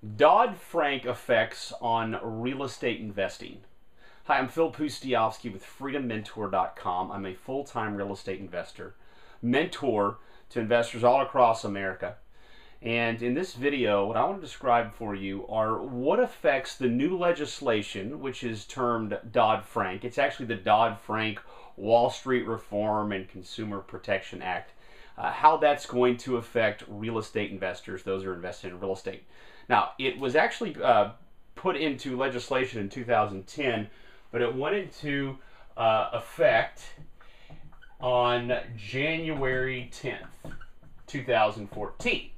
Dodd-Frank effects on real estate investing. Hi, I'm Phil Pustiowski with freedommentor.com. I'm a full-time real estate investor, mentor to investors all across America. And in this video, what I want to describe for you are what affects the new legislation, which is termed Dodd-Frank. It's actually the Dodd-Frank Wall Street Reform and Consumer Protection Act. How that's going to affect real estate investors, those who are invested in real estate. Now, it was actually put into legislation in 2010, but it went into effect on January 10th, 2014.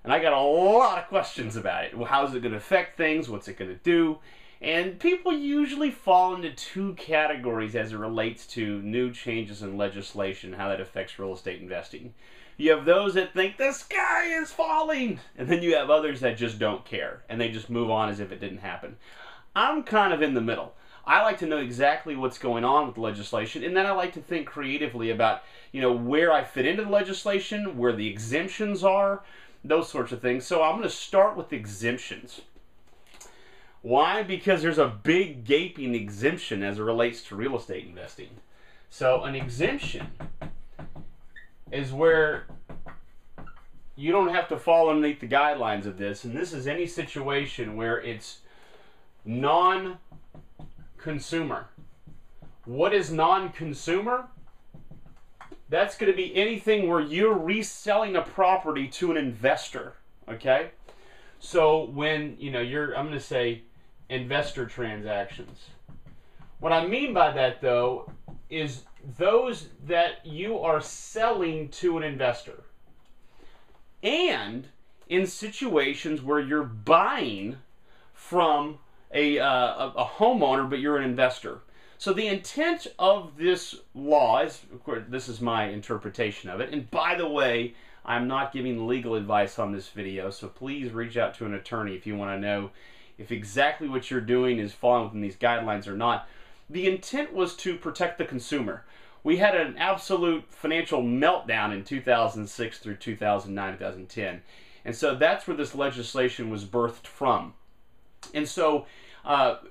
And I got a lot of questions about it. Well, how is it going to affect things? What's it going to do? And people usually fall into two categories as it relates to new changes in legislation, how that affects real estate investing. You have those that think the sky is falling, and then you have others that just don't care, and they just move on as if it didn't happen. I'm kind of in the middle. I like to know exactly what's going on with the legislation, and then I like to think creatively about, where I fit into the legislation, where the exemptions are, those sorts of things. So I'm going to start with exemptions. Why? Because there's a big gaping exemption as it relates to real estate investing. So an exemption is where you don't have to fall underneath the guidelines of this, and this is any situation where it's non-consumer. What is non-consumer? That's going to be anything where you're reselling a property to an investor, okay? So when, I'm going to say investor transactions. What I mean by that, though, is those that you are selling to an investor. And in situations where you're buying from a homeowner, but you're an investor. So the intent of this law is, of course, this is my interpretation of it. And by the way, I'm not giving legal advice on this video, so please reach out to an attorney if you want to know if exactly what you're doing is falling within these guidelines or not. The intent was to protect the consumer. We had an absolute financial meltdown in 2006 through 2009, 2010. And so that's where this legislation was birthed from. And so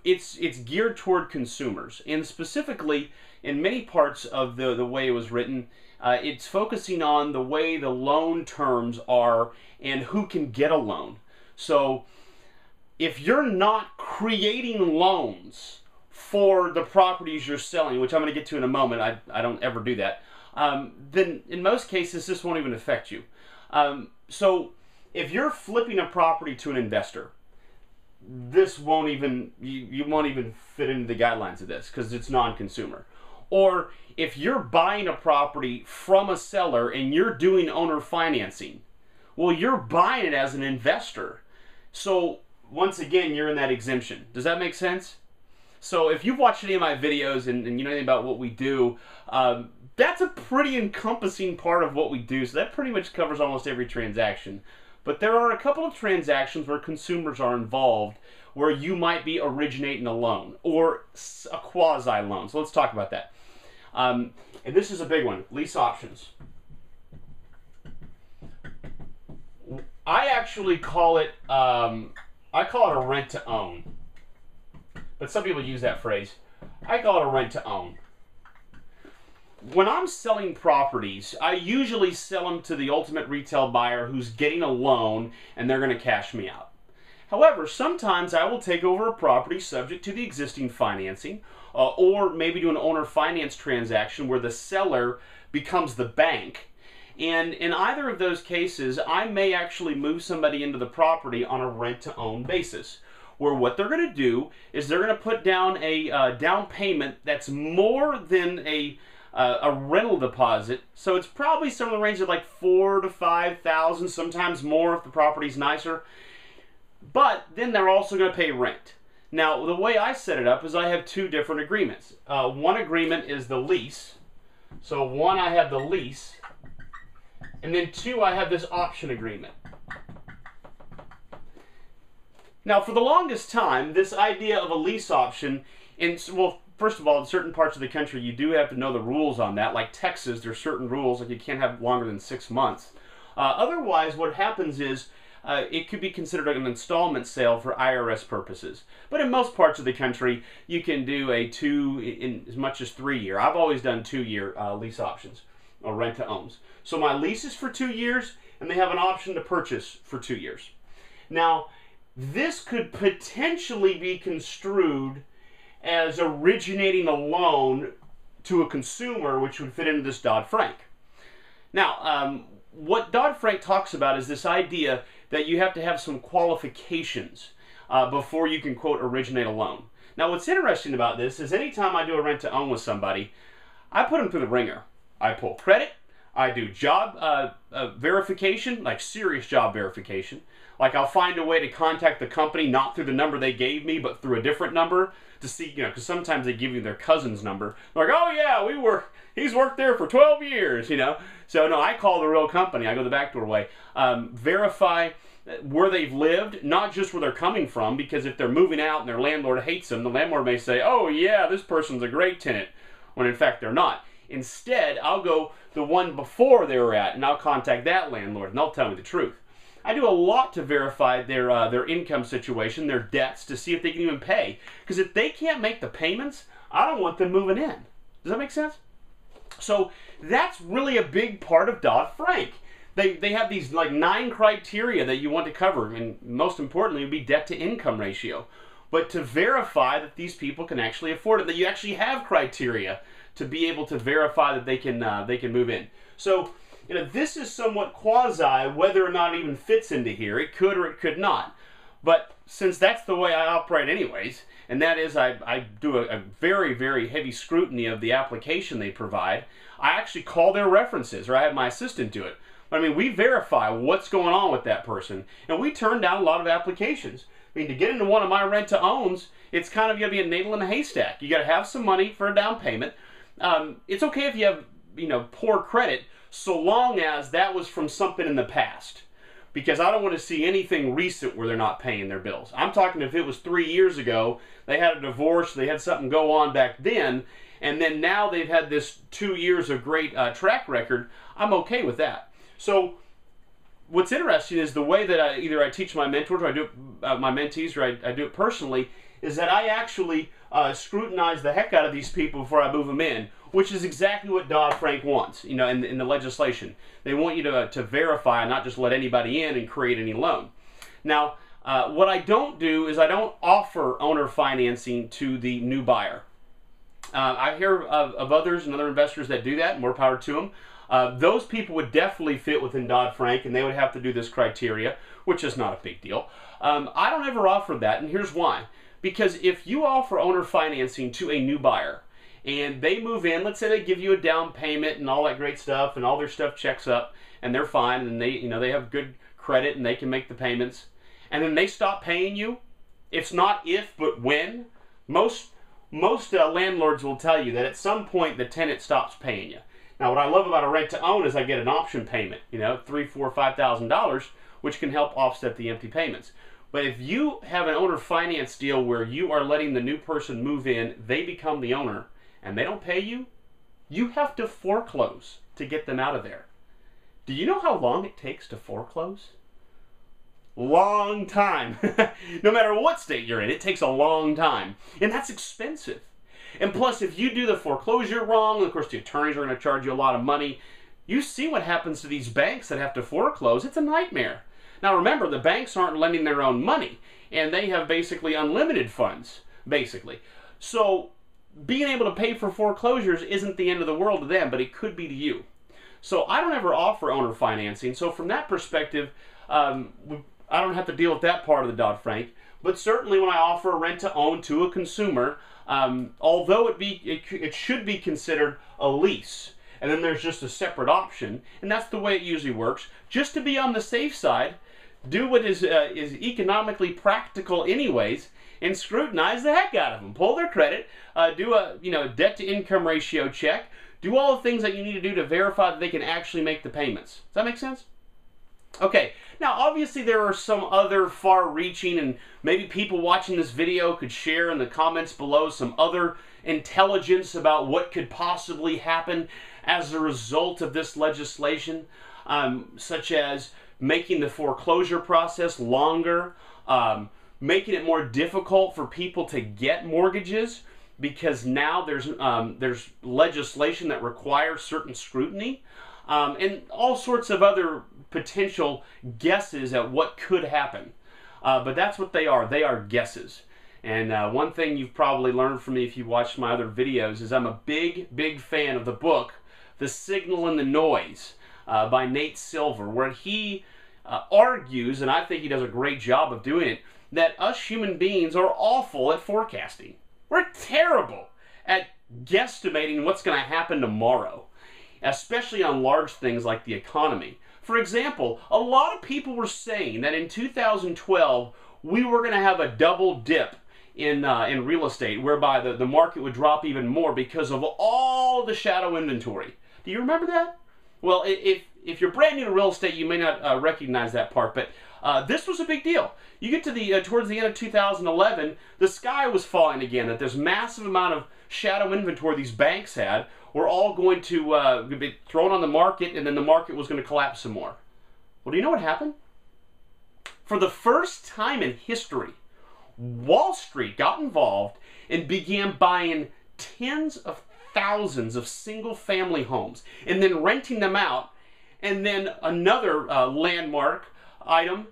it's geared toward consumers. And specifically, in many parts of the way it was written, it's focusing on the way the loan terms are and who can get a loan. So if you're not creating loans for the properties you're selling, which I'm going to get to in a moment, I don't ever do that, then in most cases this won't even affect you. So if you're flipping a property to an investor, this won't even, you won't even fit into the guidelines of this because it's non-consumer. Or if you're buying a property from a seller and you're doing owner financing, well, you're buying it as an investor. So once again, you're in that exemption. Does that make sense? So if you've watched any of my videos and you know anything about what we do, that's a pretty encompassing part of what we do. So that pretty much covers almost every transaction. But there are a couple of transactions where consumers are involved where you might be originating a loan or a quasi-loan. So let's talk about that. And this is a big one, lease options. I actually call it, a rent-to-own. But some people use that phrase. I call it a rent-to-own. When I'm selling properties, I usually sell them to the ultimate retail buyer who's getting a loan and they're going to cash me out. However, sometimes I will take over a property subject to the existing financing or maybe do an owner finance transaction where the seller becomes the bank. And in either of those cases, I may actually move somebody into the property on a rent-to-own basis, where what they're going to do is they're going to put down a down payment that's more than a rental deposit. So it's probably somewhere in the range of like $4,000 to $5,000, sometimes more if the property's nicer. But then they're also going to pay rent. Now, the way I set it up is I have two different agreements. One agreement is the lease. So one, I have the lease. And then two, I have this option agreement. Now, for the longest time, this idea of a lease option, well, first of all, in certain parts of the country, you do have to know the rules on that. Like Texas, there's certain rules, like you can't have longer than 6 months. Otherwise, what happens is it could be considered an installment sale for IRS purposes. But in most parts of the country, you can do a in as much as 3 year. I've always done 2-year lease options or rent to owns. So my lease is for 2 years, and they have an option to purchase for 2 years. Now, this could potentially be construed as originating a loan to a consumer, which would fit into this Dodd-Frank. Now, what Dodd-Frank talks about is this idea that you have to have some qualifications before you can, quote, originate a loan. Now, what's interesting about this is anytime I do a rent-to-own with somebody, I put them through the ringer. I pull credit. I do job verification, like serious job verification. Like I'll find a way to contact the company, not through the number they gave me, but through a different number to see, because sometimes they give you their cousin's number. They're like, oh yeah, he's worked there for 12 years, So no, I call the real company. I go the backdoor way. Verify where they've lived, not just where they're coming from, because if they're moving out and their landlord hates them, the landlord may say, oh yeah, this person's a great tenant, when in fact they're not. Instead, I'll go the one before they were at, and I'll contact that landlord, and they'll tell me the truth. I do a lot to verify their income situation, their debts, to see if they can even pay. Because if they can't make the payments, I don't want them moving in. Does that make sense? So that's really a big part of Dodd-Frank. They have these like 9 criteria that you want to cover, and most importantly would be debt to income ratio. But to verify that these people can actually afford it, that you actually have criteria to be able to verify that they can move in. So this is somewhat quasi whether or not it even fits into here. It could or it could not. But since that's the way I operate anyways, and that is I do a very, very heavy scrutiny of the application they provide, I actually call their references, or I have my assistant do it. I mean, we verify what's going on with that person, and we turn down a lot of applications. I mean, to get into one of my rent-to-owns, it's kind of going to be a needle in a haystack. You got to have some money for a down payment. It's okay if you have, poor credit, so long as that was from something in the past. Because I don't want to see anything recent where they're not paying their bills. I'm talking if it was 3 years ago, they had a divorce, they had something go on back then, and then now they've had this 2 years of great track record, I'm okay with that. So what's interesting is the way that I teach my mentors, or I do it, my mentees, or I do it personally, is that I actually scrutinize the heck out of these people before I move them in, which is exactly what Dodd-Frank wants, in the legislation. They want you to verify and not just let anybody in and create any loan. Now, what I don't do is I don't offer owner financing to the new buyer. I hear of others and other investors that do that, more power to them. Those people would definitely fit within Dodd-Frank, and they would have to do this criteria, which is not a big deal. I don't ever offer that, and here's why. Because if you offer owner financing to a new buyer, and they move in, let's say they give you a down payment and all that great stuff, and all their stuff checks up, and they're fine, and they have good credit, and they can make the payments, and then they stop paying you. It's not if, but when. Most landlords will tell you that at some point the tenant stops paying you. Now, what I love about a rent-to-own is I get an option payment, $3,000, $4,000, $5,000, which can help offset the empty payments. But if you have an owner finance deal where you are letting the new person move in, they become the owner, and they don't pay you, you have to foreclose to get them out of there. Do you know how long it takes to foreclose? Long time. No matter what state you're in, it takes a long time. And that's expensive. And plus, if you do the foreclosure wrong, of course the attorneys are going to charge you a lot of money. You see what happens to these banks that have to foreclose. It's a nightmare. Now remember, the banks aren't lending their own money, and they have basically unlimited funds, basically. So being able to pay for foreclosures isn't the end of the world to them, but it could be to you. So I don't ever offer owner financing. So from that perspective, I don't have to deal with that part of the Dodd-Frank. But certainly when I offer a rent-to-own to a consumer, although it should be considered a lease, and then there's just a separate option, and that's the way it usually works. Just to be on the safe side, do what is economically practical anyways, and scrutinize the heck out of them. Pull their credit, do a debt to income ratio check, do all the things that you need to do to verify that they can actually make the payments. Does that make sense? Okay, now obviously there are some other far-reaching, and maybe people watching this video could share in the comments below some other intelligence about what could possibly happen as a result of this legislation. such as making the foreclosure process longer, making it more difficult for people to get mortgages because now there's legislation that requires certain scrutiny, and all sorts of other potential guesses at what could happen. But that's what they are. They are guesses. And one thing you've probably learned from me if you've watched my other videos is I'm a big fan of the book, The Signal and the Noise, by Nate Silver, where he argues, and I think he does a great job of doing it, that us human beings are awful at forecasting. We're terrible at guesstimating what's going to happen tomorrow, especially on large things like the economy. For example, a lot of people were saying that in 2012 we were going to have a double dip in real estate, whereby the market would drop even more because of all the shadow inventory. Do you remember that? Well, if you're brand new to real estate, you may not recognize that part, but this was a big deal. You get to towards the end of 2011, the sky was falling again, that this massive amount of shadow inventory these banks had were all going to be thrown on the market, and then the market was going to collapse some more. Well, do you know what happened? For the first time in history, Wall Street got involved and began buying tens of thousands of single-family homes and then renting them out. And then another landmark item,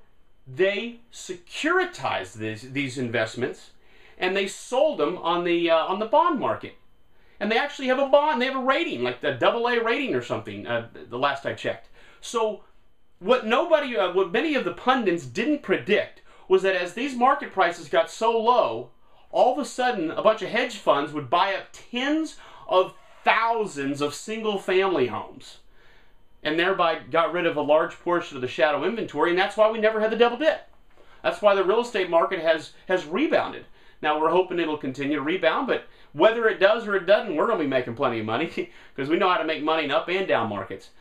they securitized these investments and they sold them on the bond market. And they actually have a bond, they have a rating, like the AA rating or something, the last I checked. So what many of the pundits didn't predict was that as these market prices got so low, all of a sudden a bunch of hedge funds would buy up tens of thousands of single-family homes and thereby got rid of a large portion of the shadow inventory, and that's why we never had the double dip. That's why the real estate market has rebounded. Now we're hoping it'll continue to rebound, but whether it does or it doesn't, we're going to be making plenty of money because we know how to make money in up and down markets.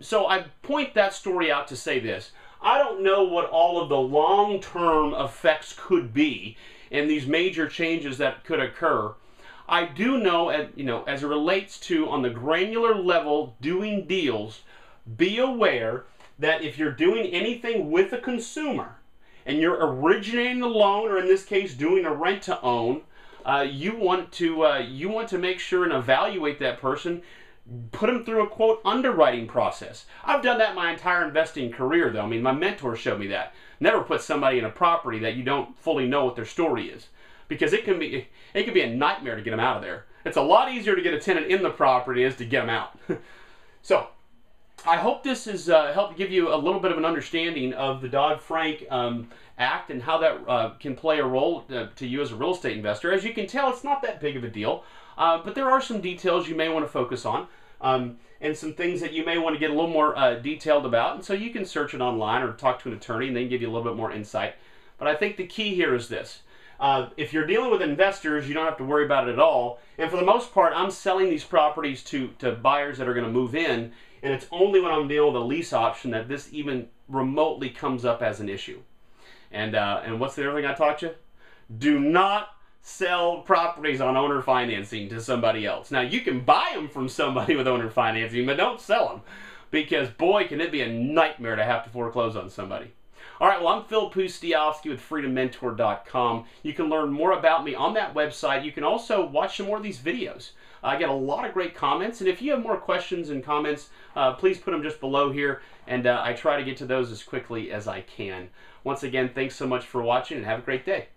So I point that story out to say this. I don't know what all of the long-term effects could be in these major changes that could occur. I do know, as it relates to on the granular level doing deals, be aware that if you're doing anything with a consumer and you're originating the loan, or in this case doing a rent-to-own, you want to make sure and evaluate that person. Put them through a, quote, underwriting process. I've done that my entire investing career, though. I mean, my mentor showed me that. Never put somebody in a property that you don't fully know what their story is, because it can be a nightmare to get them out of there. It's a lot easier to get a tenant in the property as to get them out. So I hope this has helped give you a little bit of an understanding of the Dodd-Frank Act and how that can play a role to you as a real estate investor. As you can tell, it's not that big of a deal, but there are some details you may want to focus on. And some things that you may want to get a little more detailed about. And so you can search it online or talk to an attorney and they can give you a little bit more insight. But I think the key here is this. If you're dealing with investors, you don't have to worry about it at all. And for the most part, I'm selling these properties to buyers that are going to move in. And it's only when I'm dealing with a lease option that this even remotely comes up as an issue. And what's the other thing I taught you? Do not sell properties on owner financing to somebody else. Now, you can buy them from somebody with owner financing, but don't sell them, because boy, can it be a nightmare to have to foreclose on somebody. All right, well, I'm Phil Pustiowski with freedommentor.com. You can learn more about me on that website. You can also watch some more of these videos. I get a lot of great comments, and if you have more questions and comments, please put them just below here, and I try to get to those as quickly as I can. Once again, thanks so much for watching, and have a great day.